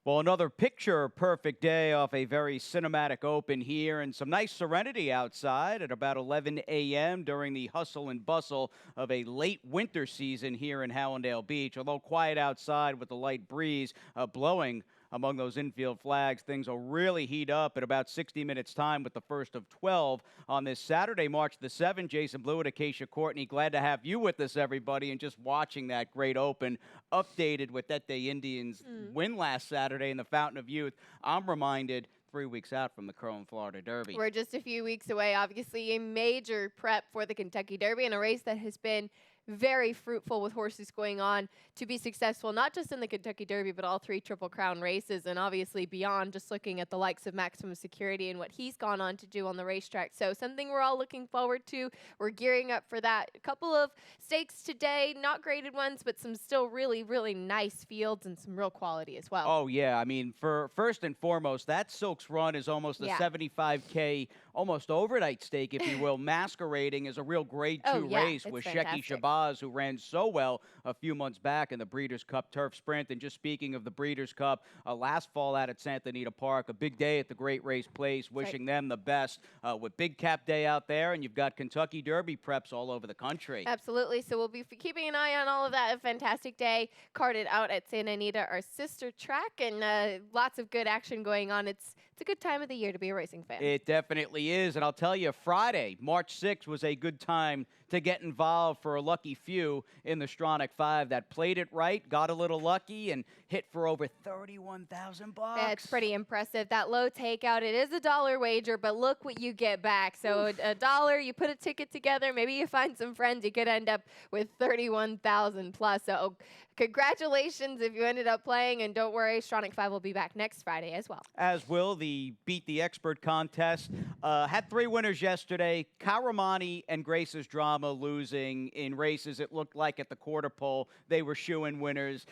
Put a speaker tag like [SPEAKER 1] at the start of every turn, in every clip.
[SPEAKER 1] Well, another picture-perfect day off a very cinematic open here and some nice serenity outside at about 11 a.m. during the hustle and bustle of a late winter season here in Hallandale Beach. Although quiet outside with the light breeze blowing among those infield flags, things will really heat up in about 60 minutes time with the first of 12 on this Saturday, March the 7th. Jason Blue and Acacia Courtney, glad to have you with us, everybody, and just watching that great open updated with that day Indians win last Saturday in the Fountain of Youth. I'm reminded 3 weeks out from the Crone Florida Derby.
[SPEAKER 2] We're just a few weeks away, obviously a major prep for the Kentucky Derby and a race that has been very fruitful with horses going on to be successful, not just in the Kentucky Derby, but all three Triple Crown races, and obviously beyond, just looking at the likes of Maximum Security and what he's gone on to do on the racetrack. So something we're all looking forward to. We're gearing up for that. A couple of stakes today, not graded ones, but some still really, really nice fields and some real quality as well.
[SPEAKER 1] Oh, yeah. I mean, for first and foremost, that Silks Run is almost a 75K, almost overnight stake, if you will, masquerading as a real Grade 2 race with Shecky Shabazz, who ran so well a few months back in the Breeders' Cup Turf Sprint. And just speaking of the Breeders' Cup, last fall out at Santa Anita Park, a big day at the Great Race Place, wishing them the best with Big Cap Day out there, and you've got Kentucky Derby preps all over the country.
[SPEAKER 2] Absolutely. So we'll be keeping an eye on all of that. A fantastic day carded out at Santa Anita, our sister track, and lots of good action going on. It's a good time of the year to be a racing fan.
[SPEAKER 1] It definitely is. And I'll tell you, Friday, March 6th, was a good time to get involved for a lucky few in the Stronach 5 that played it right, got a little lucky, and hit for over $31,000.
[SPEAKER 2] Yeah, it's pretty impressive. That low takeout, it is a $1 wager, but look what you get back. So $1, you put a ticket together, maybe you find some friends, you could end up with 31,000 plus. So congratulations if you ended up playing, and don't worry, Stronach 5 will be back next Friday as well.
[SPEAKER 1] As will the Beat the Expert contest. Had 3 winners yesterday. Karamani and Grace's Drama losing in races it looked like at the quarter pole they were shoo-in winners.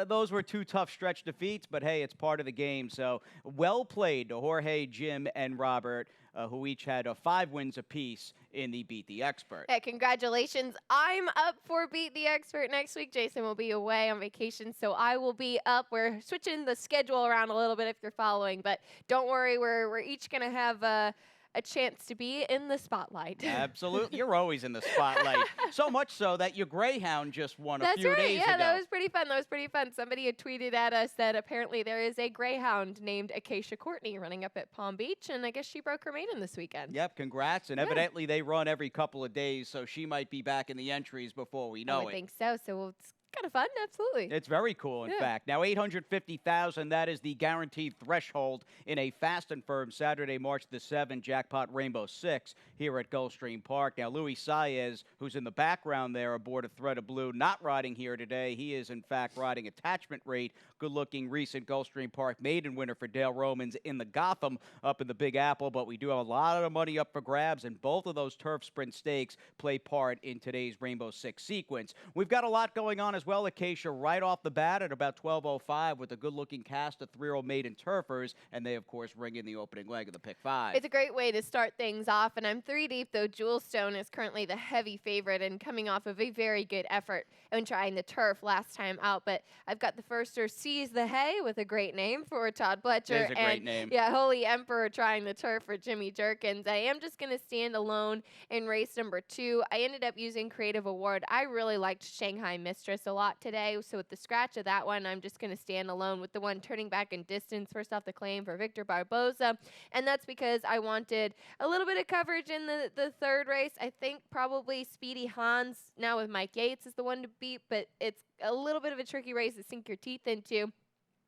[SPEAKER 1] Those were 2 tough stretch defeats, but hey, it's part of the game. So well played to Jorge, Jim, and Robert, who each had 5 wins apiece in the Beat the Expert.
[SPEAKER 2] Hey, congratulations. I'm up for Beat the Expert next week. Jason will be away on vacation, so I will be up. We're switching the schedule around a little bit if you're following, but don't worry, we're each going to have a chance to be in the spotlight.
[SPEAKER 1] Absolutely. You're always in the spotlight. So much so that your Greyhound just won a few days ago.
[SPEAKER 2] Yeah, that was pretty fun. That was pretty fun. Somebody had tweeted at us that apparently there is a Greyhound named Acacia Courtney running up at Palm Beach, and I guess she broke her maiden this weekend.
[SPEAKER 1] Yep, congrats. And evidently they run every couple of days, so she might be back in the entries before we know it.
[SPEAKER 2] I think so. So it's kind of fun, absolutely.
[SPEAKER 1] It's very cool, in fact. Now, $850,000, that is the guaranteed threshold in a fast and firm Saturday, March the 7th, Jackpot Rainbow 6 here at Gulfstream Park. Now, Luis Saez, who's in the background there aboard a Thread of Blue, not riding here today. He is, in fact, riding Attachment Rate, good-looking recent Gulfstream Park maiden winner for Dale Romans in the Gotham up in the Big Apple. But we do have a lot of money up for grabs, and both of those turf sprint stakes play part in today's Rainbow 6 sequence. We've got a lot going on as well, Acacia, right off the bat at about 12:05 with a good-looking cast of 3-year-old maiden turfers, and they, of course, ring in the opening leg of the Pick 5.
[SPEAKER 2] It's a great way to start things off, and I'm 3 deep, though Jewelstone is currently the heavy favorite and coming off of a very good effort in trying the turf last time out. But I've got the firster Seize the Hay with a great name for Todd Pletcher.
[SPEAKER 1] It is a great name.
[SPEAKER 2] Yeah, Holy Emperor trying the turf for Jimmy Jerkins. I am just going to stand alone in race number 2. I ended up using Creative Award. I really liked Shanghai Mistress a lot today, so with the scratch of that one, I'm just going to stand alone with the one turning back in distance, first off the claim for Victor Barboza, and that's because I wanted a little bit of coverage in the third race. I think probably Speedy Hans, now with Mike Yates, is the one to beat, but it's a little bit of a tricky race to sink your teeth into.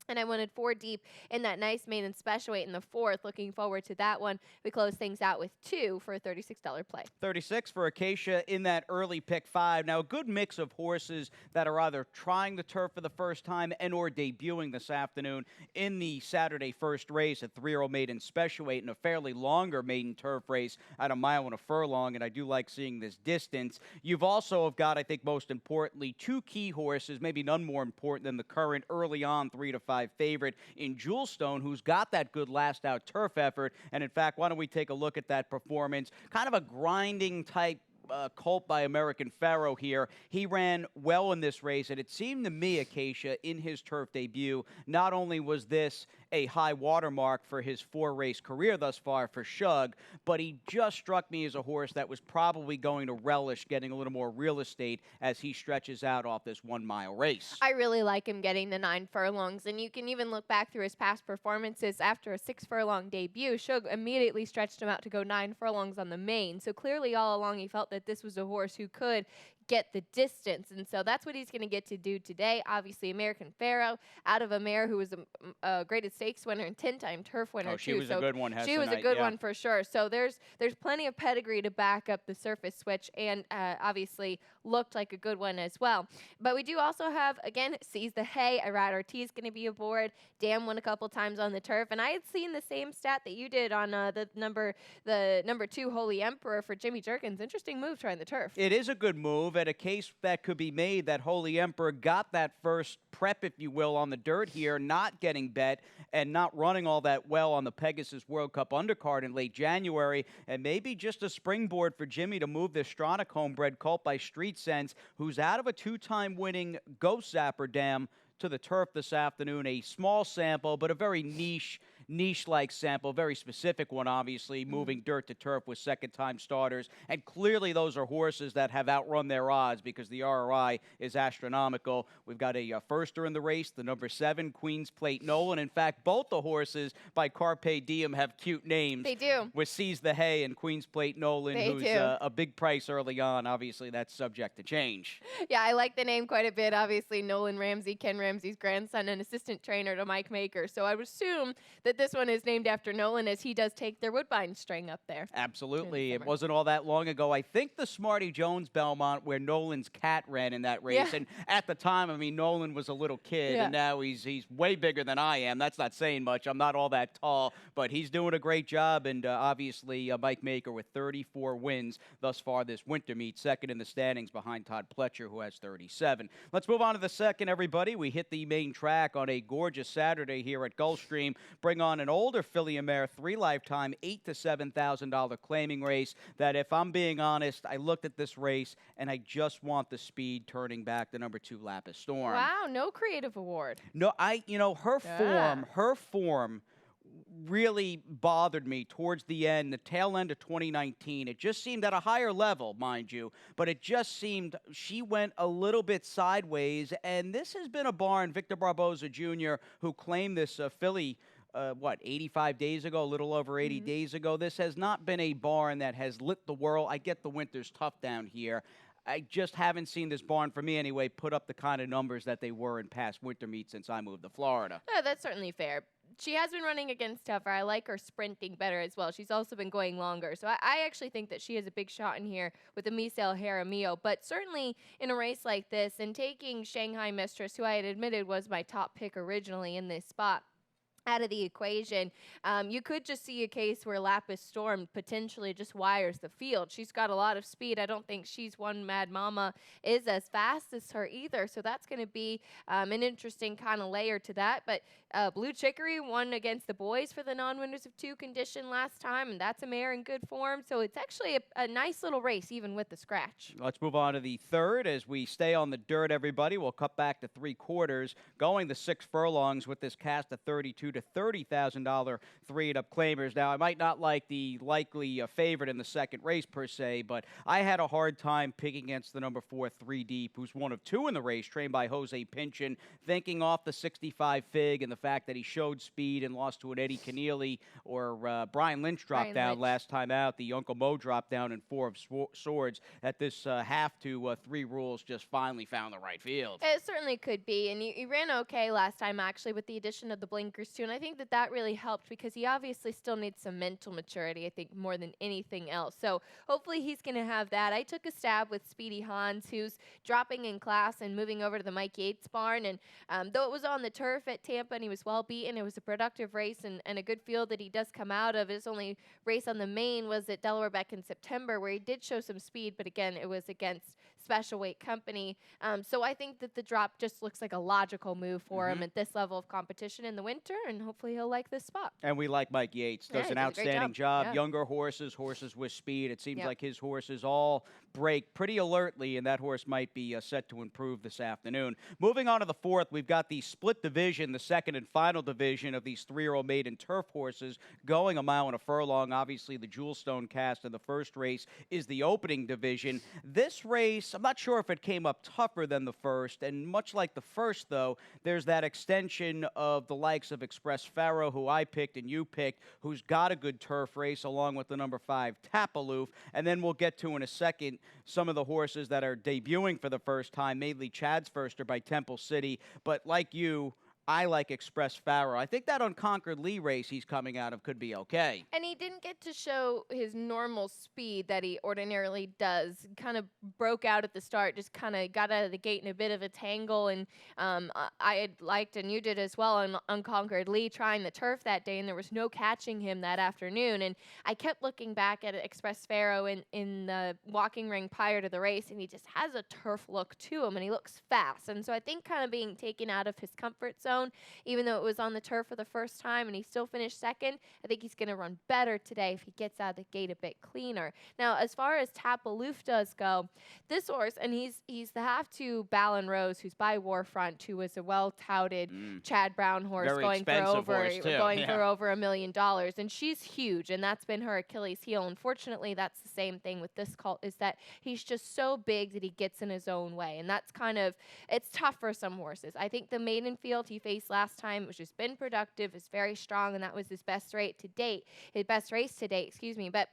[SPEAKER 2] And I wanted 4 deep in that nice maiden special weight in the 4th. Looking forward to that one. We close things out with 2 for a $36 play.
[SPEAKER 1] 36 for Acacia in that early Pick 5. Now, a good mix of horses that are either trying the turf for the first time and or debuting this afternoon in the Saturday first race, a 3-year-old maiden special weight and a fairly longer maiden turf race at a mile and a furlong, and I do like seeing this distance. You've also have got, I think most importantly, 2 key horses, maybe none more important than the current early on 3 to 5 favorite in Jewelstone, who's got that good last-out turf effort. And, in fact, why don't we take a look at that performance? Kind of a grinding type colt by American Pharaoh here. He ran well in this race, and it seemed to me, Acacia, in his turf debut, not only was this a high watermark for his 4-race career thus far for Shug, but he just struck me as a horse that was probably going to relish getting a little more real estate as he stretches out off this 1-mile race.
[SPEAKER 2] I really like him getting the 9 furlongs, and you can even look back through his past performances. After a 6-furlong debut, Shug immediately stretched him out to go 9 furlongs on the main. So clearly all along he felt that this was a horse who could get the distance, and so that's what he's going to get to do today. Obviously, American Pharaoh, out of a mare who was a graded stakes winner and 10-time turf winner
[SPEAKER 1] Oh, she
[SPEAKER 2] too.
[SPEAKER 1] was
[SPEAKER 2] So
[SPEAKER 1] a good one.
[SPEAKER 2] she was a good one for sure. So there's plenty of pedigree to back up the surface switch, and obviously looked like a good one as well. But we do also have, again, Seize the Hay. Irad Ortiz going to be aboard. Dam won a couple times on the turf, and I had seen the same stat that you did on the number 2 Holy Emperor for Jimmy Jerkins. Interesting move trying the turf.
[SPEAKER 1] It is a good move, and a case that could be made that Holy Emperor got that first prep, if you will, on the dirt here, not getting bet and not running all that well on the Pegasus World Cup undercard in late January, and maybe just a springboard for Jimmy to move this Stronach homebred colt by Street Sense, who's out of a 2-time winning Ghost Zapper Dam to the turf this afternoon. A small sample, but a very niche-like sample, very specific one, obviously, moving dirt to turf with second-time starters. And clearly those are horses that have outrun their odds because the ROI is astronomical. We've got a firster in the race, the number 7, Queen's Plate Nolan. In fact, both the horses by Carpe Diem have cute names.
[SPEAKER 2] They do.
[SPEAKER 1] With Seize the Hay and Queen's Plate Nolan, who's a big price early on. Obviously, that's subject to change.
[SPEAKER 2] Yeah, I like the name quite a bit. Obviously, Nolan Ramsey, Ken Ramsey's grandson and assistant trainer to Mike Maker. So I would assume that this one is named after Nolan, as he does take their Woodbine string up there.
[SPEAKER 1] Absolutely. It wasn't all that long ago. I think the Smarty Jones Belmont, where Nolan's cat ran in that race.
[SPEAKER 2] Yeah.
[SPEAKER 1] And at the time, I mean, Nolan was a little kid, and now he's way bigger than I am. That's not saying much. I'm not all that tall, but he's doing a great job. And obviously, Mike Maker with 34 wins thus far this winter meet, second in the standings behind Todd Pletcher, who has 37. Let's move on to the second, everybody. We hit the main track on a gorgeous Saturday here at Gulfstream. Bring on an older filly and mare, 3 lifetime, $8,000 to $7,000 claiming race that, if I'm being honest, I looked at this race and I just want the speed turning back the number 2 Lapis Storm.
[SPEAKER 2] Wow, no creative award.
[SPEAKER 1] No, her form really bothered me towards the end, the tail end of 2019. It just seemed at a higher level, mind you, but it just seemed she went a little bit sideways, and this has been a barn, Victor Barboza Jr., who claimed this filly 85 days ago, a little over 80 days ago. This has not been a barn that has lit the world. I get the winter's tough down here. I just haven't seen this barn, for me anyway, put up the kind of numbers that they were in past winter meets since I moved to Florida.
[SPEAKER 2] Yeah, that's certainly fair. She has been running against tougher. I like her sprinting better as well. She's also been going longer. So I actually think that she has a big shot in here with the Misael Jaramillo. But certainly in a race like this, and taking Shanghai Mistress, who I had admitted was my top pick originally in this spot, out of the equation, you could just see a case where Lapis Storm potentially just wires the field. She's got a lot of speed. I don't think She's One Mad Mama is as fast as her either, so that's going to be an interesting kind of layer to that. But Blue Chicory won against the boys for the non-winners of 2 condition last time, and that's a mare in good form, so it's actually a nice little race, even with the scratch.
[SPEAKER 1] Let's move on to the third. As we stay on the dirt, everybody, we'll cut back to 3/4, going the 6 furlongs with this cast of $32,000 to $30,000 3-and-up claimers. Now, I might not like the likely favorite in the second race per se, but I had a hard time picking against the number 4 3 Deep, who's one of 2 in the race, trained by Jose Pinchin, thinking off the 65 fig and the fact that he showed speed and lost to an Eddie Keneally or Brian Lynch dropped down last time out. The Uncle Mo dropped down in 4 of Swords. At this half to 3 rules, just finally found the right field.
[SPEAKER 2] It certainly could be, and he ran okay last time, actually, with the addition of the blinkers too. And I think that really helped because he obviously still needs some mental maturity, I think, more than anything else. So hopefully he's going to have that. I took a stab with Speedy Hans, who's dropping in class and moving over to the Mike Yates barn. And though it was on the turf at Tampa and he was well beaten, it was a productive race and a good field that he does come out of. His only race on the main was at Delaware back in September, where he did show some speed, but again, it was against special weight company. So I think that the drop just looks like a logical move for him at this level of competition in the winter, and hopefully he'll like this spot.
[SPEAKER 1] And we like Mike Yates.
[SPEAKER 2] Yeah,
[SPEAKER 1] Does
[SPEAKER 2] he
[SPEAKER 1] an
[SPEAKER 2] does a great
[SPEAKER 1] outstanding job.
[SPEAKER 2] Yeah.
[SPEAKER 1] Younger horses, horses with speed. It seems
[SPEAKER 2] Yep.
[SPEAKER 1] like his horses all break pretty alertly, and that horse might be set to improve this afternoon. Moving on to the fourth, we've got the split division, the second and final division of these 3-year-old maiden turf horses going a mile and a furlong. Obviously, the Jewelstone cast in the first race is the opening division. This race, I'm not sure if it came up tougher than the first, and much like the first, though, there's that extension of the likes of Express Pharaoh, who I picked and you picked, who's got a good turf race, along with the number 5 Tapaloof. And then we'll get to in a second some of the horses that are debuting for the first time, mainly Chad's Firster by Temple City. But like you, I like Express Pharaoh. I think that Unconquered Lee race he's coming out of could be okay.
[SPEAKER 2] And he didn't get to show his normal speed that he ordinarily does. Kind of broke out at the start, just kind of got out of the gate in a bit of a tangle. And I had liked, and you did as well, on Unconquered Lee trying the turf that day, and there was no catching him that afternoon. And I kept looking back at Express Pharaoh in the walking ring prior to the race, and he just has a turf look to him, and he looks fast. And so I think kind of being taken out of his comfort zone, even though it was on the turf for the first time and he still finished second, I think he's going to run better today if he gets out of the gate a bit cleaner. Now, as far as Tapaloof does go, this horse, and he's the half-2 Ballon Rose, who's by Warfront, who was a well-touted Chad Brown horse,
[SPEAKER 1] Very
[SPEAKER 2] going for
[SPEAKER 1] expensive
[SPEAKER 2] over
[SPEAKER 1] horse, too.
[SPEAKER 2] going
[SPEAKER 1] Yeah.
[SPEAKER 2] for over $1 million, and she's huge, and that's been her Achilles heel. Unfortunately, that's the same thing with this colt, is that he's just so big that he gets in his own way, and that's kind of, it's tough for some horses. I think the maiden field he faced last time, which has been productive, is very strong, and that was his best race to date, excuse me. But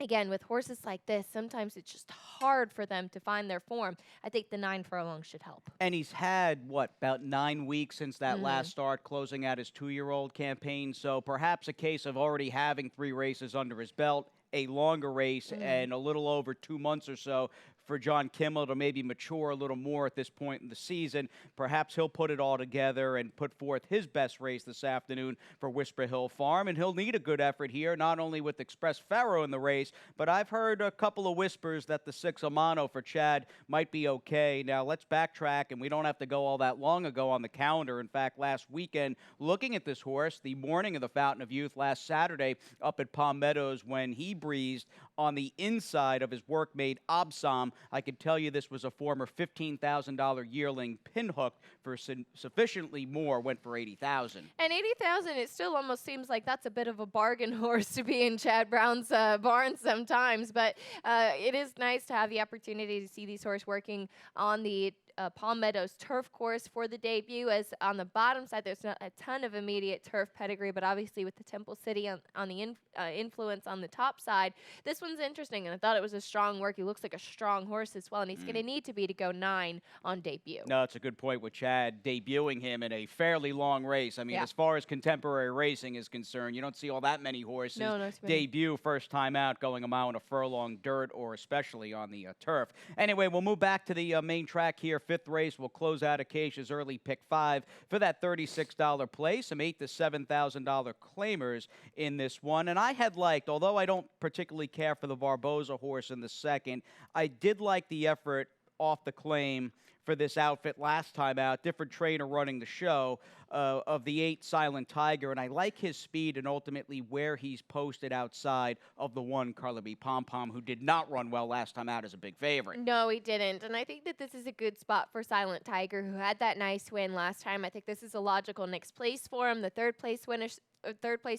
[SPEAKER 2] again, with horses like this, sometimes it's just hard for them to find their form. I think the 9 furlong should help.
[SPEAKER 1] And he's had, about 9 weeks since that last start, closing out his 2-year-old campaign. So perhaps a case of already having 3 races under his belt, a longer race, and a little over 2 months or so for John Kimmel to maybe mature a little more at this point in the season. Perhaps he'll put it all together and put forth his best race this afternoon for Whisper Hill Farm, and he'll need a good effort here, not only with Express Pharaoh in the race, but I've heard a couple of whispers that the 6 Amano for Chad might be okay. Now, let's backtrack, and we don't have to go all that long ago on the calendar. In fact, last weekend, looking at this horse, the morning of the Fountain of Youth last Saturday up at Palm Meadows, when he breezed on the inside of his workmate Absam, I can tell you this was a former $15,000 yearling pinhooked for sufficiently more, went for $80,000.
[SPEAKER 2] And $80,000, it still almost seems like that's a bit of a bargain horse to be in Chad Brown's barn sometimes. But it is nice to have the opportunity to see these horses working on the Palm Meadows turf course for the debut. As on the bottom side, there's not a ton of immediate turf pedigree, but obviously with the Temple City on the influence on the top side, this one's interesting, and I thought it was a strong work. He looks like a strong horse as well, and he's going to need to be to go 9 on debut.
[SPEAKER 1] No, it's a good point with Chad debuting him in a fairly long race. I mean, as far as contemporary racing is concerned, you don't see all that many horses debut first time out going a mile and a furlong dirt, or especially on the turf. Anyway, we'll move back to the main track here. 5th race, we'll close out Acacia's early pick 5 for that $36 place. Some $8,000 to $7,000 claimers in this one. And I had liked, although I don't particularly care for the Barboza horse in the second, I did like the effort off the claim for this outfit last time out. Different trainer running the show of the 8 Silent Tiger, and I like his speed and ultimately where he's posted outside of the 1 Carlaby Pom Pom, who did not run well last time out as a big favorite.
[SPEAKER 2] No, he didn't, and I think that this is a good spot for Silent Tiger, who had that nice win last time. I think this is a logical next place for him. The third place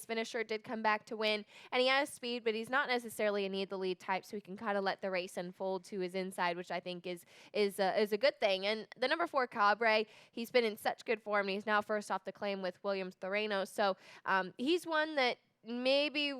[SPEAKER 2] finisher did come back to win, and he has speed, but he's not necessarily a need the lead type, so he can kind of let the race unfold to his inside, which I think is a good thing. And the number 4 Cabre, he's been in such good form, and he's now first off the claim with Williams Thoreno, so he's one that maybe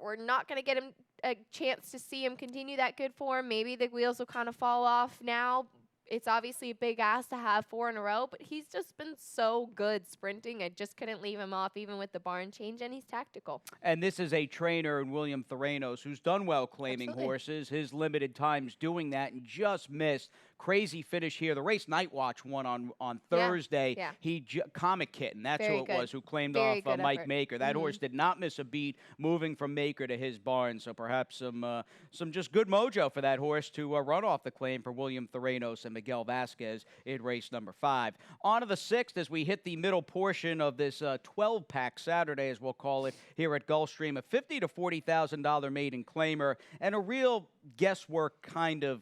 [SPEAKER 2] we're not going to get him a chance to see him continue that good form. Maybe the wheels will kind of fall off now. It's obviously a big ask to have 4 in a row, but he's just been so good sprinting. I just couldn't leave him off, even with the barn change, and he's tactical.
[SPEAKER 1] And this is a trainer in William Thoreno who's done well claiming horses. His limited times doing that, and just missed crazy finish here. The race Night Watch won on
[SPEAKER 2] Yeah,
[SPEAKER 1] Thursday.
[SPEAKER 2] yeah.
[SPEAKER 1] Comic Kitten, that's
[SPEAKER 2] Very
[SPEAKER 1] who it
[SPEAKER 2] good.
[SPEAKER 1] was, who claimed
[SPEAKER 2] Very
[SPEAKER 1] off
[SPEAKER 2] good
[SPEAKER 1] Mike
[SPEAKER 2] effort.
[SPEAKER 1] Maker. That horse did not miss a beat moving from Maker to his barn, so perhaps some just good mojo for that horse to run off the claim for William Theranos and Miguel Vasquez in race number 5. On to the 6th as we hit the middle portion of this 12-pack Saturday, as we'll call it, here at Gulfstream. A $50,000 to $40,000 maiden claimer and a real guesswork kind of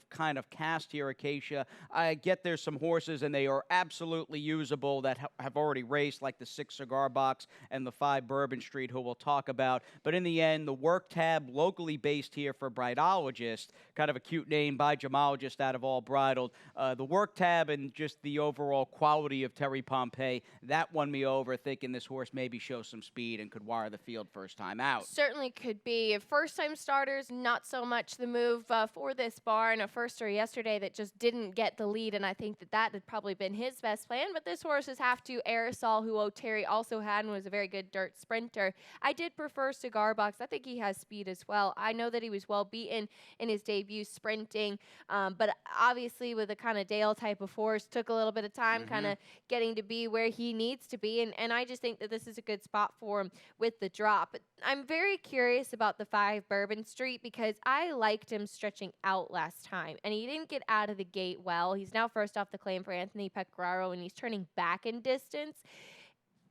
[SPEAKER 1] cast here, Acacia. I get there's some horses, and they are absolutely usable that have already raced, like the 6 Cigar Box and the 5 Bourbon Street, who we'll talk about. But in the end, the Work Tab, locally based here for Bridologist, kind of a cute name by Gemologist out of All Bridled. The Work Tab and just the overall quality of Terry Pompey, that won me over, thinking this horse maybe shows some speed and could wire the field first time out.
[SPEAKER 2] Certainly could be. First-time starters, not so much the move for this barn. A firster yesterday that just didn't get the lead, and I think that had probably been his best plan. But this horse is have to Aerosol, who O'Terry also had and was a very good dirt sprinter. I did prefer Cigar Box. I think he has speed as well. I know that he was well beaten in his debut sprinting, but obviously with a kind of Dale type of horse, took a little bit of time kind of getting to be where he needs to be, and I just think that this is a good spot for him with the drop. But I'm very curious about the 5 Bourbon Street because I liked him stretching out last time, and he didn't get out of the gate well. He's now first off the claim for Anthony Pecoraro, and he's turning back in distance.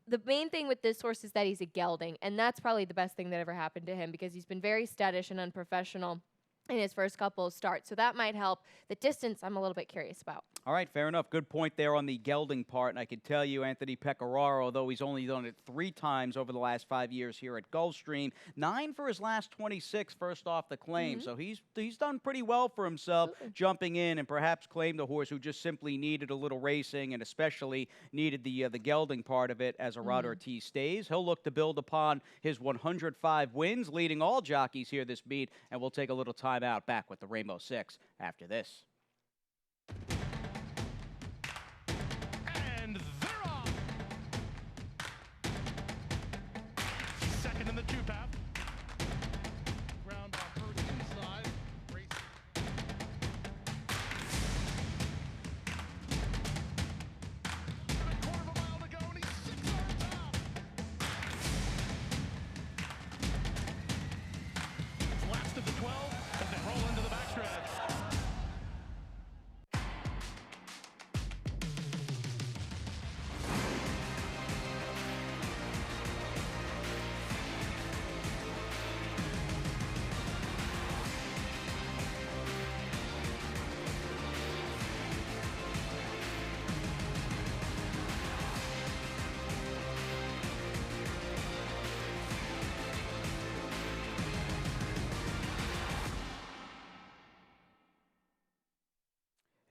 [SPEAKER 2] The main thing with this horse is that he's a gelding, and that's probably the best thing that ever happened to him because he's been very skittish and unprofessional in his first couple of starts. So that might help. The distance, I'm a little bit curious about.
[SPEAKER 1] All right, fair enough. Good point there on the gelding part. And I can tell you, Anthony Pecoraro, although he's only done it 3 times over the last 5 years here at Gulfstream, 9 for his last 26 first off the claim. So he's done pretty well for himself, jumping in and perhaps claimed a horse who just simply needed a little racing and especially needed the gelding part of it as a Rod Ortiz stays. He'll look to build upon his 105 wins, leading all jockeys here this meet, and we'll take a little time out. Back with the Rainbow Six after this.
[SPEAKER 3] And they're off. Second in the 2-path. Ground off first inside. Race. A quarter of a mile to go, and he's 6 yards out. It's last of the 12 as they roll into the backstretch.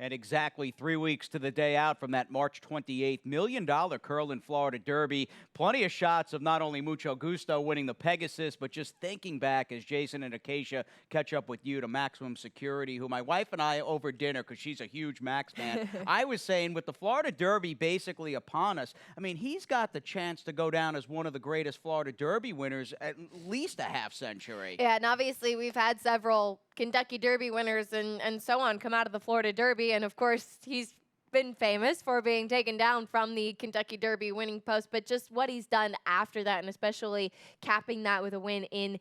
[SPEAKER 1] And exactly 3 weeks to the day out from that March 28th $1 million Curlin Florida Derby. Plenty of shots of not only Mucho Gusto winning the Pegasus, but just thinking back as Jason and Acacia catch up with you to Maximum Security, who my wife and I over dinner, because she's a huge Max fan, I was saying with the Florida Derby basically upon us, I mean, he's got the chance to go down as one of the greatest Florida Derby winners at least a half century.
[SPEAKER 2] Yeah, and obviously we've had several Kentucky Derby winners and so on come out of the Florida Derby, and of course he's been famous for being taken down from the Kentucky Derby winning post, but just what he's done after that, and especially capping that with a win in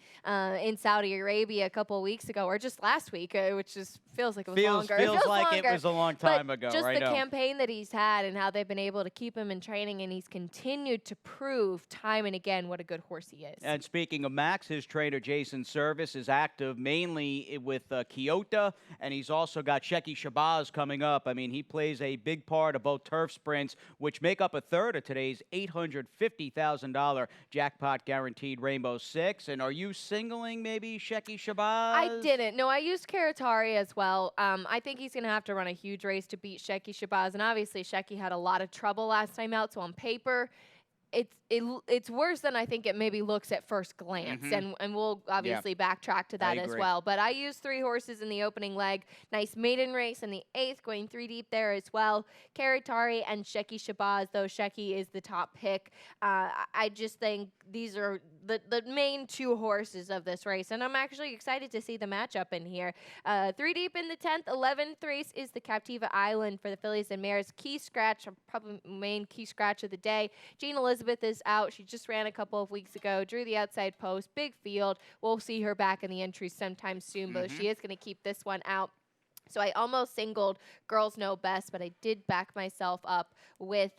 [SPEAKER 2] Saudi Arabia a couple of weeks ago, or just last week, which just feels like it was longer.
[SPEAKER 1] Feels like
[SPEAKER 2] longer.
[SPEAKER 1] It was a long time ago.
[SPEAKER 2] Just
[SPEAKER 1] right
[SPEAKER 2] the
[SPEAKER 1] now.
[SPEAKER 2] campaign that he's had and how they've been able to keep him in training, and he's continued to prove time and again what a good horse he is.
[SPEAKER 1] And speaking of Max, his trainer Jason Service is active mainly with Kyoto, and he's also got Shecky Shabazz coming up. I mean, he plays a big part of both turf sprints, which make up a third of today's $850,000 jackpot guaranteed Rainbow Six. And are you singling maybe Shecky Shabazz?
[SPEAKER 2] I didn't. No, I used Karatari as well. I think he's going to have to run a huge race to beat Shecky Shabazz, and obviously Shecky had a lot of trouble last time out, so on paper, it's worse than I think it maybe looks at first glance, and we'll obviously backtrack to that as well. But I used 3 horses in the opening leg. Nice maiden race in the 8th, going 3 deep there as well. Karatari and Shecky Shabazz, though Shecky is the top pick. I just think these are the main two horses of this race, and I'm actually excited to see the matchup in here. 3 deep in the 10th, 11th race is the Captiva Island for the fillies and mares. Key scratch, probably main key scratch of the day. Jean Elizabeth is out. She just ran a couple of weeks ago, drew the outside post, big field. We'll see her back in the entries sometime soon, but she is going to keep this one out. So I almost singled Girls Know Best, but I did back myself up with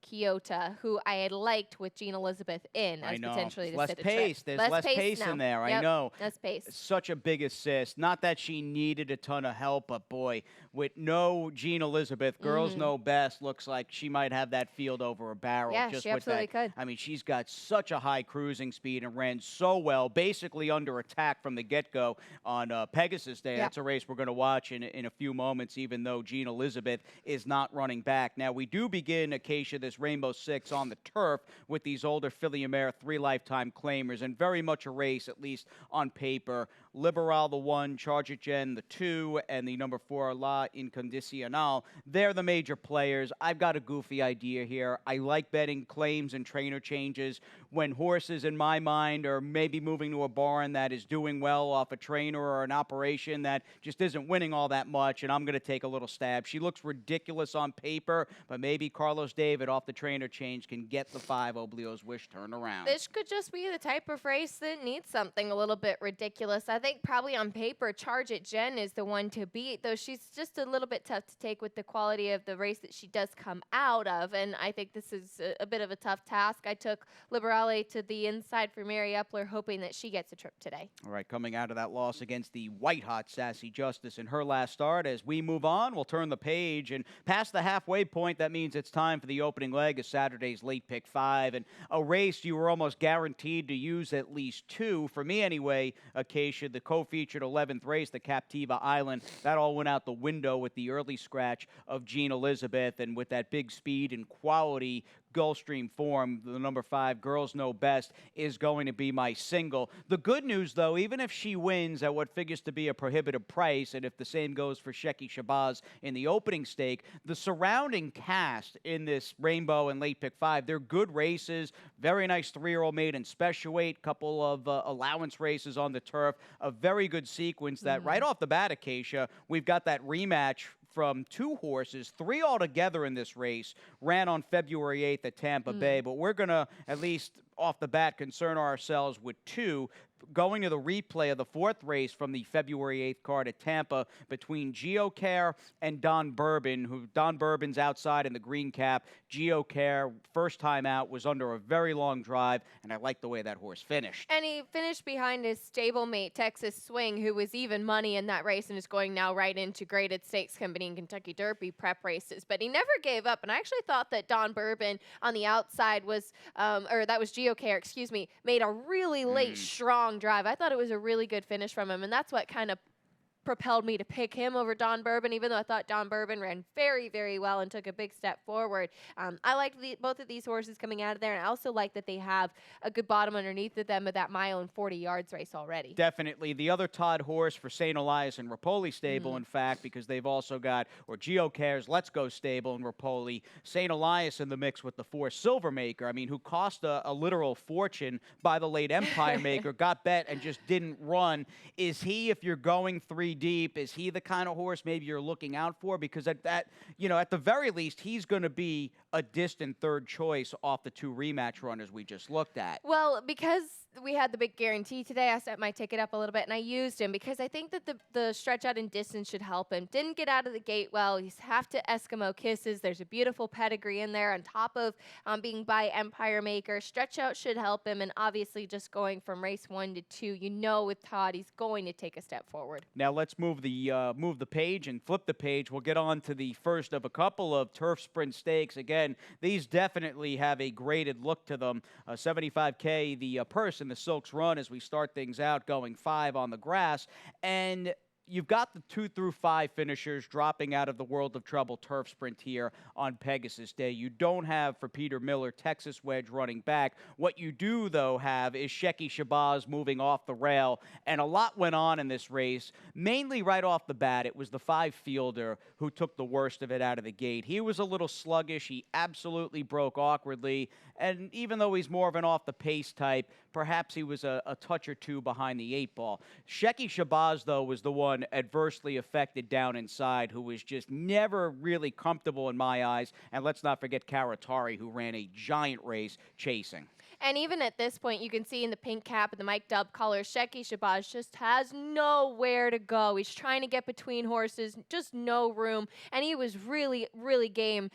[SPEAKER 2] Kyoto, who I had liked with Jean Elizabeth in as potentially to
[SPEAKER 1] less
[SPEAKER 2] sit a
[SPEAKER 1] pace.
[SPEAKER 2] trick.
[SPEAKER 1] There's less pace
[SPEAKER 2] now.
[SPEAKER 1] in there.
[SPEAKER 2] Yep,
[SPEAKER 1] I know.
[SPEAKER 2] less pace.
[SPEAKER 1] Such a big assist. Not that she needed a ton of help, but boy, with no Jean Elizabeth, Girls Know Best looks like she might have that field over a barrel.
[SPEAKER 2] Yeah,
[SPEAKER 1] just
[SPEAKER 2] she
[SPEAKER 1] with
[SPEAKER 2] absolutely
[SPEAKER 1] that.
[SPEAKER 2] could.
[SPEAKER 1] I mean, she's got such a high cruising speed and ran so well, basically under attack from the get-go on Pegasus Day.
[SPEAKER 2] Yep.
[SPEAKER 1] That's a race we're going to watch in a few moments, even though Jean Elizabeth is not running back. Now, we do begin, Acacia, this Rainbow Six on the turf with these older filly and mare 3 lifetime claimers, and very much a race, at least on paper. Liberal the 1, Charge It Jen the 2, and the number 4 La Incondicional. They're the major players. I've got a goofy idea here. I like betting claims and trainer changes when horses, in my mind, are maybe moving to a barn that is doing well off a trainer or an operation that just isn't winning all that much, and I'm going to take a little stab. She looks ridiculous on paper, but maybe Carlos David off the trainer change can get the 5 Oblio's Wish turned around.
[SPEAKER 2] This could just be the type of race that needs something a little bit ridiculous. I think probably on paper, Charge It Jen is the one to beat, though she's just a little bit tough to take with the quality of the race that she does come out of, and I think this is a bit of a tough task. I took Liberale to the inside for Mary Epler, hoping that she gets a trip today.
[SPEAKER 1] All right, coming out of that loss against the white-hot Sassy Justice in her last start, as we move on, we'll turn the page, and past the halfway point, that means it's time for the opening leg of Saturday's Late Pick 5, and a race you were almost guaranteed to use at least 2, for me anyway, Acacia, the co-featured 11th race, the Captiva Island. That all went out the window with the early scratch of Jean Elizabeth, and with that big speed and quality Gulfstream form, the number 5, Girls Know Best, is going to be my single. The good news, though, even if she wins at what figures to be a prohibitive price, and if the same goes for Sheki Shabazz in the opening stake, the surrounding cast in this Rainbow and Late Pick 5, they're good races, very nice 3-year-old maiden special weight, couple of allowance races on the turf, a very good sequence that right off the bat, Acacia, we've got that rematch from 2 horses, 3 altogether in this race, ran on February 8th at Tampa Bay, but we're going to, at least off the bat, concern ourselves with 2. Going to the replay of the 4th race from the February 8th card at Tampa between GeoCare and Don Bourbon, who Don Bourbon's outside in the green cap. GeoCare, first time out, was under a very long drive, and I like the way that horse finished.
[SPEAKER 2] And he finished behind his stablemate, Texas Swing, who was even money in that race and is going now right into graded stakes company and Kentucky Derby prep races. But he never gave up, and I actually thought that Don Bourbon on the outside was, or that was GeoCare, excuse me, made a really late, strong drive. I thought it was a really good finish from him, and that's what kind of propelled me to pick him over Don Bourbon, even though I thought Don Bourbon ran very, very well and took a big step forward. I liked both of these horses coming out of there, and I also like that they have a good bottom underneath of them of that mile and 40 yards race already.
[SPEAKER 1] Definitely. The other Todd horse for St. Elias and Rapoli stable, in fact, because they've also got, or GeoCare's Let's Go stable and Rapoli, St. Elias in the mix with the 4 Silvermaker, I mean, who cost a literal fortune by the late Empire Maker, got bet and just didn't run. Is he, if you're going 3 deep, is he the kind of horse maybe you're looking out for? Because at that, at the very least, he's going to be a distant 3rd choice off the 2 rematch runners we just looked at.
[SPEAKER 2] Well, because we had the big guarantee today, I set my ticket up a little bit, and I used him because I think that the stretch out in distance should help him. Didn't get out of the gate well. He's half to Eskimo Kisses. There's a beautiful pedigree in there on top of being by Empire Maker. Stretch out should help him, and obviously just going from race 1 to 2, with Todd, he's going to take a step forward.
[SPEAKER 1] Now let's move the page and flip the page. We'll get on to the first of a couple of turf sprint stakes. Again, these definitely have a graded look to them. 75K, the purse in the Silks Run as we start things out, going 5 on the grass. And you've got the 2 through 5 finishers dropping out of the World of Trouble turf sprint here on Pegasus Day. You don't have, for Peter Miller, Texas Wedge running back. What you do, though, have is Shecky Shabazz moving off the rail, and a lot went on in this race. Mainly right off the bat, it was the 5 fielder who took the worst of it out of the gate. He was a little sluggish. He absolutely broke awkwardly, and even though he's more of an off-the-pace type, perhaps he was a touch or two behind the 8 ball. Shecky Shabazz, though, was the one adversely affected down inside, who was just never really comfortable in my eyes. And let's not forget Karatari, who ran a giant race chasing.
[SPEAKER 2] And even at this point, you can see in the pink cap and the mic'd up collar, Shecky Shabazz just has nowhere to go. He's trying to get between horses, just no room. And he was really, really game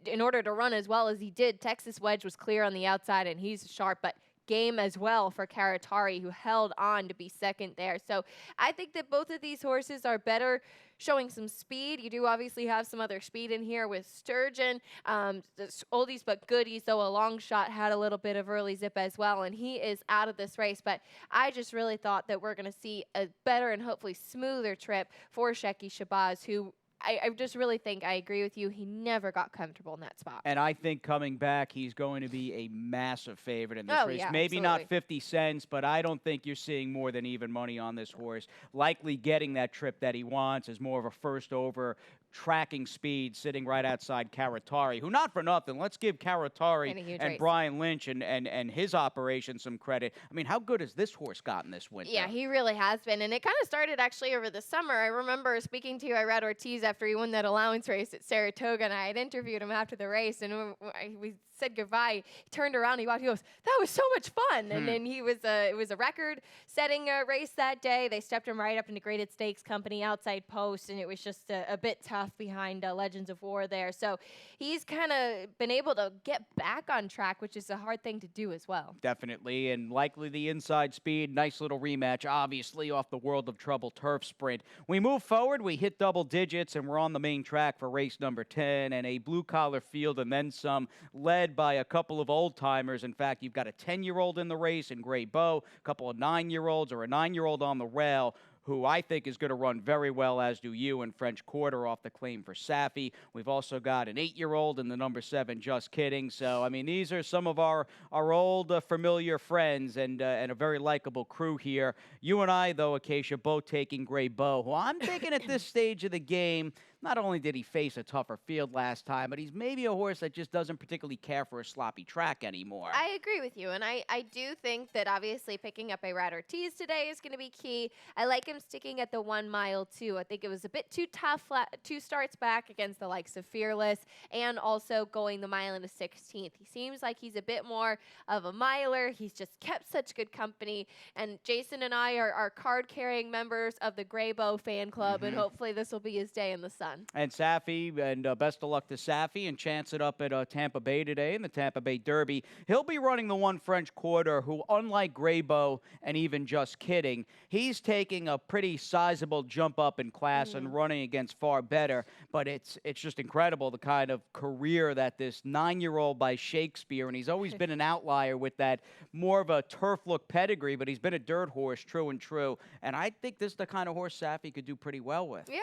[SPEAKER 2] in order to run as well as he did. Texas Wedge was clear on the outside, and he's sharp, but game as well for Karatari, who held on to be second there. So I think that both of these horses are better showing some speed. You do obviously have some other speed in here with Sturgeon. The oldies but goodies, though a long shot had a little bit of early zip as well, and he is out of this race. But I just really thought that we're going to see a better and hopefully smoother trip for Shecky Shabazz, who I just really think I agree with you. He never got comfortable in that spot.
[SPEAKER 1] And I think coming back, he's going to be a massive favorite in this race.
[SPEAKER 2] Yeah,
[SPEAKER 1] Maybe
[SPEAKER 2] absolutely.
[SPEAKER 1] not 50 cents, but I don't think you're seeing more than even money on this horse. Likely getting that trip that he wants is more of a first over tracking speed sitting right outside Karatari, who, not for nothing, let's give Karatari and
[SPEAKER 2] race.
[SPEAKER 1] Brian Lynch and his operation some credit. I mean, how good has this horse gotten this winter?
[SPEAKER 2] Yeah, he really has been. And it kind of started actually over the summer. I remember speaking to Irad Ortiz after he won that allowance race at Saratoga, and I had interviewed him after the race, and we said goodbye. He turned around, he walked, he goes, "That was so much fun." And then it was a record-setting race that day. They stepped him right up into Graded Stakes Company outside post, and it was just a bit tough behind Legends of War there. So he's kind of been able to get back on track, which is a hard thing to do as well.
[SPEAKER 1] Definitely, and likely the inside speed. Nice little rematch, obviously, off the World of Trouble turf sprint. We move forward, we hit double digits, and we're on the main track for race number 10, and a blue-collar field and then some, led by a couple of old-timers. In fact, you've got a 10-year-old in the race in Gray Bow, a couple of 9-year-olds or a 9-year-old on the rail, who I think is going to run very well, as do you, in French Quarter off the claim for Safi. We've also got an 8-year-old in the number 7, Just Kidding. So, I mean, these are some of our old familiar friends and a very likable crew here. You and I, though, Acacia, both taking Gray Bow, who I'm thinking at this stage of the game, not only did he face a tougher field last time, but he's maybe a horse that just doesn't particularly care for a sloppy track anymore.
[SPEAKER 2] I agree with you, and I do think that obviously picking up Irad Ortiz today is going to be key. I like him sticking at the 1 mile, too. I think it was a bit too tough 2 starts back against the likes of Fearless and also going the mile and a 16th. He seems like he's a bit more of a miler. He's just kept such good company, and Jason and I are card-carrying members of the Gray Bow fan club, and hopefully this will be his day in the sun.
[SPEAKER 1] And Safi, and best of luck to Safi, and chance it up at Tampa Bay today in the Tampa Bay Derby. He'll be running the 1 French Quarter, who, unlike Graybo and even Just Kidding, he's taking a pretty sizable jump up in class and running against far better. But it's just incredible the kind of career that this 9-year-old by Shakespeare, and he's always been an outlier with that more of a turf look pedigree, but he's been a dirt horse, true and true. And I think this is the kind of horse Safi could do pretty well with.
[SPEAKER 2] Yeah,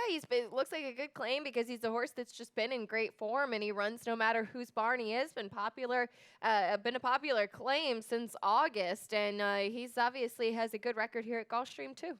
[SPEAKER 2] looks like a good claim because he's a horse that's just been in great form, and he runs no matter whose barn he is. Been a popular claim since August, and he's obviously has a good record here at Gulfstream too.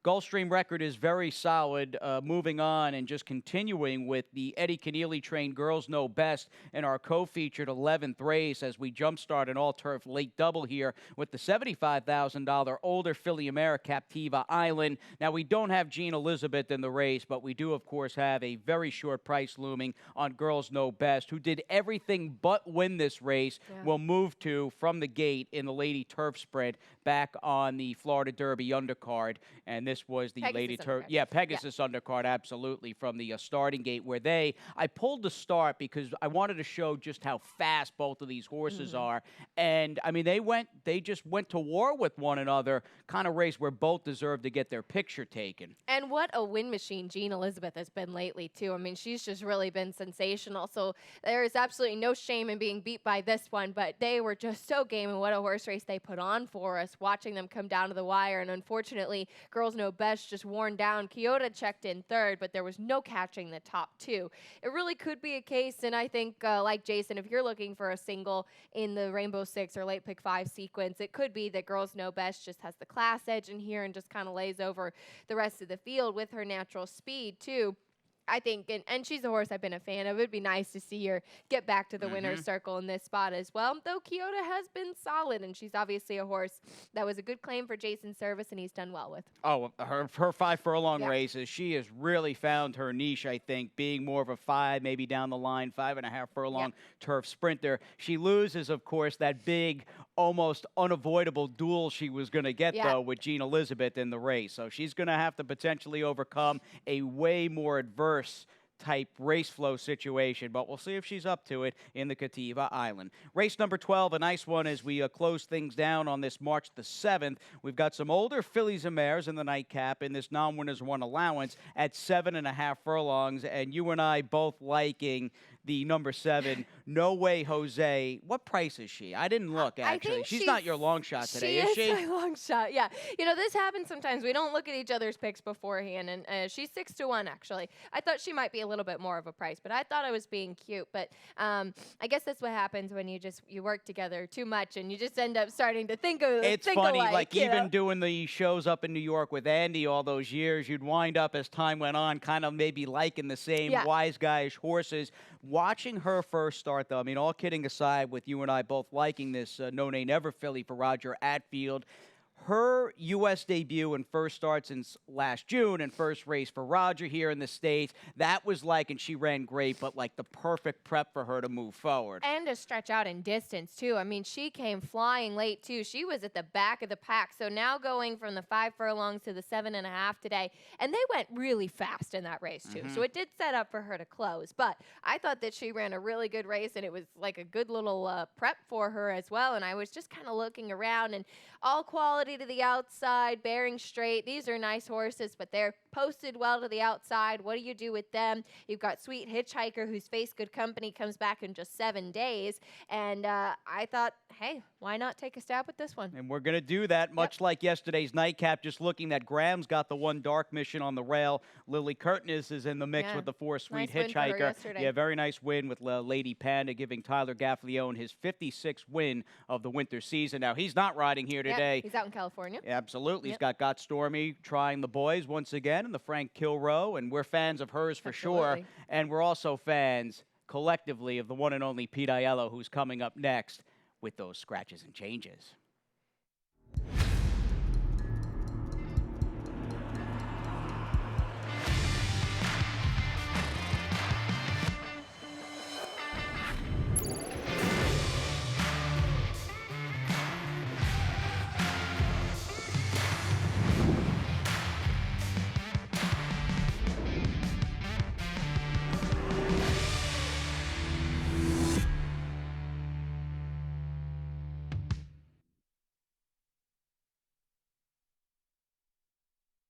[SPEAKER 1] Gulfstream record is very solid. Moving on and just continuing with the Eddie Keneally trained Girls Know Best in our co-featured 11th race as we jumpstart an all-turf late double here with the $75,000 older filly mare Captiva Island. Now, we don't have Jean Elizabeth in the race, but we do, of course, have a very short price looming on Girls Know Best, who did everything but win this race.
[SPEAKER 2] Yeah.
[SPEAKER 1] Will move to from the gate in the Lady Turf spread back on the Florida Derby undercard, and this was the
[SPEAKER 2] Pegasus
[SPEAKER 1] Lady Turf.
[SPEAKER 2] undercard.
[SPEAKER 1] Yeah, Pegasus undercard, absolutely, from the starting gate where I pulled the start because I wanted to show just how fast both of these horses are. And, I mean, they just went to war with one another, kind of race where both deserved to get their picture taken.
[SPEAKER 2] And what a win machine Jean Elizabeth has been lately, too. I mean, she's just really been sensational. So there is absolutely no shame in being beat by this one, but they were just so game, and what a horse race they put on for us, watching them come down to the wire. And unfortunately, Girls Know Best just worn down. Kyoto checked in third, but there was no catching the top two. It really could be a case, and I think, like Jason, if you're looking for a single in the Rainbow Six or late pick 5 sequence, it could be that Girls Know Best just has the class edge in here and just kind of lays over the rest of the field with her natural speed, too. I think, and she's a horse I've been a fan of. It'd be nice to see her get back to the winner's circle in this spot as well. Though Kyoto has been solid, and she's obviously a horse that was a good claim for Jason Service, and he's done well with.
[SPEAKER 1] Oh, her 5 furlong races, she has really found her niche, I think, being more of a 5, maybe down the line, 5.5 furlong turf sprinter. She loses, of course, that big, almost unavoidable duel she was going to get, though, with Jean Elizabeth in the race. So she's going to have to potentially overcome a way more adverse type race flow situation, but we'll see if she's up to it in the Cativa Island. Race number 12, a nice one as we close things down on this March the 7th. We've got some older fillies and mares in the Nightcap in this non-winners one allowance at 7.5 furlongs, and you and I both liking the number 7, No Way Jose. What price is she? I didn't look, actually. She's not your long shot today, is she?
[SPEAKER 2] She is my long shot, yeah. You know, this happens sometimes. We don't look at each other's picks beforehand, and she's 6-1, actually. I thought she might be a little bit more of a price, but I thought I was being cute. But I guess that's what happens when you work together too much, and you just end up starting to think of
[SPEAKER 1] It's funny,
[SPEAKER 2] alike,
[SPEAKER 1] like even doing the shows up in New York with Andy all those years, you'd wind up as time went on kind of maybe liking the same wise guyish horses. Watching her first start, though, I mean, all kidding aside, with you and I both liking this No Nay Never filly for Roger Atfield, her U.S. debut and first start since last June and first race for Roger here in the States, that was like, and she ran great, but like the perfect prep for her to move forward.
[SPEAKER 2] And to stretch out in distance, too. I mean, she came flying late, too. She was at the back of the pack. So now going from the 5 furlongs to the 7.5 today, and they went really fast in that race, too. So it did set up for her to close. But I thought that she ran a really good race, and it was like a good little prep for her as well. And I was just kind of looking around, and all quality to the outside, bearing straight. These are nice horses, but they're posted well to the outside. What do you do with them? You've got Sweet Hitchhiker, who's faced good company, comes back in just 7 days. And I thought, hey, why not take a stab at this one?
[SPEAKER 1] And we're going to do that, much like yesterday's Nightcap, just looking that Graham's got the 1 dark mission on the rail. Lily Curtness is in the mix with the 4 Sweet Hitchhiker. Yeah, very nice win with Lady Panda, giving Tyler Gaffalione his 56th win of the winter season. Now, he's not riding here today.
[SPEAKER 2] He's out in California.
[SPEAKER 1] Absolutely. He's got Stormy trying the boys once again in the Frank Kilroe, and we're fans of hers for sure. And we're also fans collectively of the one and only Pete Aiello, who's coming up next with those scratches and changes.